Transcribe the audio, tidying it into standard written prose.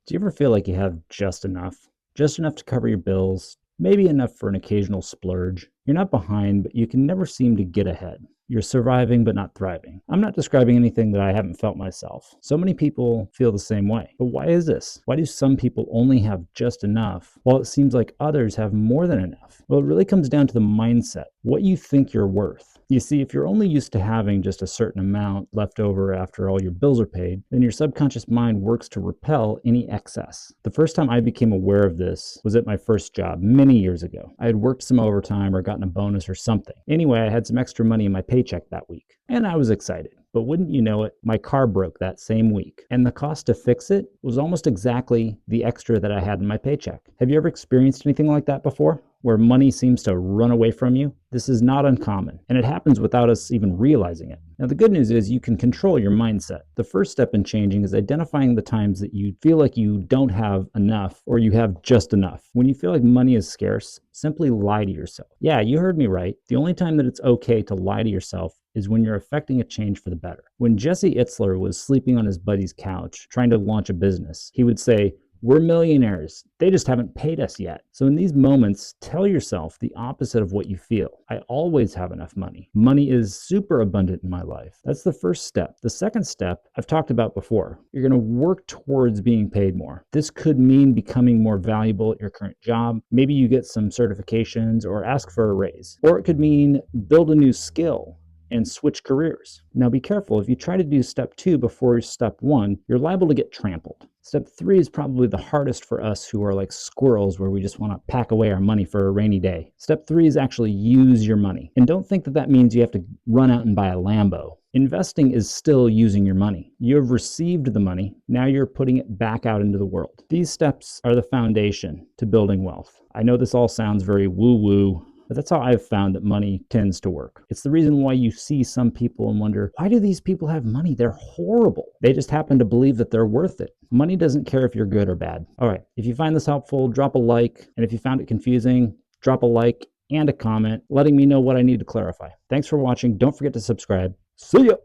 Do you ever feel like you have just enough? Just enough to cover your bills, maybe enough for an occasional splurge. You're not behind, but you can never seem to get ahead. You're surviving, but not thriving. I'm not describing anything that I haven't felt myself. So many people feel the same way. But why is this? Why do some people only have just enough, while it seems like others have more than enough? Well, it really comes down to the mindset, what you think you're worth. You see, if you're only used to having just a certain amount left over after all your bills are paid, then your subconscious mind works to repel any excess. The first time I became aware of this was at my first job many years ago. I had worked some overtime or gotten a bonus or something. Anyway, I had some extra money in my paycheck that week, and I was excited. But wouldn't you know it, my car broke that same week, and the cost to fix it was almost exactly the extra that I had in my paycheck. Have you ever experienced anything like that before, where money seems to run away from you? This is not uncommon, and it happens without us even realizing it. Now, the good news is you can control your mindset. The first step in changing is identifying the times that you feel like you don't have enough or you have just enough. When you feel like money is scarce, simply lie to yourself. Yeah, you heard me right. The only time that it's okay to lie to yourself is when you're affecting a change for the better. When Jesse Itzler was sleeping on his buddy's couch trying to launch a business, he would say, "We're millionaires. They just haven't paid us yet." So in these moments, tell yourself the opposite of what you feel. I always have enough money. Money is super abundant in my life. That's the first step. The second step I've talked about before. You're going to work towards being paid more. This could mean becoming more valuable at your current job. Maybe you get some certifications or ask for a raise. Or it could mean build a new skill and switch careers. Now be careful, if you try to do step 2 before step 1, you're liable to get trampled. Step 3 is probably the hardest for us who are like squirrels, where we just want to pack away our money for a rainy day. Step 3 is actually use your money. And don't think that that means you have to run out and buy a Lambo. Investing is still using your money. You have received the money, now you're putting it back out into the world. These steps are the foundation to building wealth. I know this all sounds very woo-woo, but that's how I've found that money tends to work. It's the reason why you see some people and wonder, why do these people have money? They're horrible. They just happen to believe that they're worth it. Money doesn't care if you're good or bad. All right, if you find this helpful, drop a like. And if you found it confusing, drop a like and a comment letting me know what I need to clarify. Thanks for watching. Don't forget to subscribe. See ya.